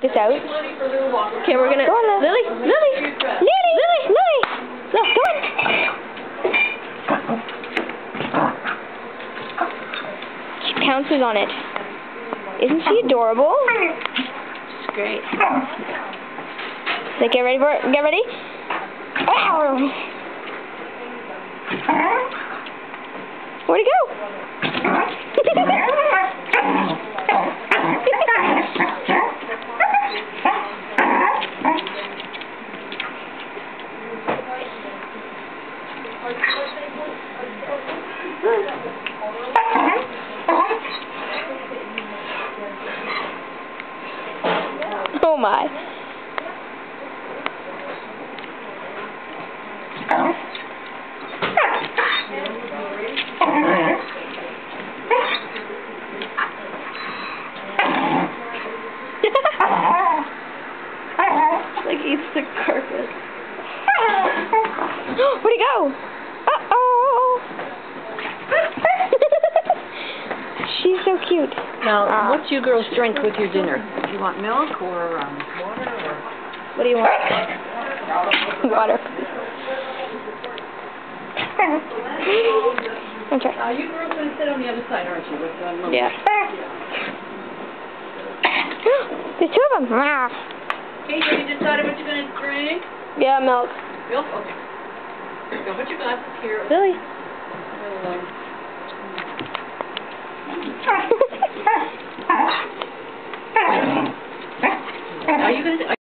this out. Okay, we're gonna... Go on, Lily! Lily! Lily! Lily! Lily! Look, go on! She pounces on it. Isn't she adorable? It's great. So get ready for it. Get ready. Where'd he go? Oh my. Like eats the carpet. Where'd he go? Uh-oh. She's so cute. Now, what's you girls drink with your dinner? Do you want milk or water or... What do you want? Water. Okay. You girls are going to sit on the other side, aren't you? With milk? Yeah. There's two of them. Okay, have you decided what you're going to drink? Yeah, milk. Milk? Okay. Go put your glasses here. Really? Are you going to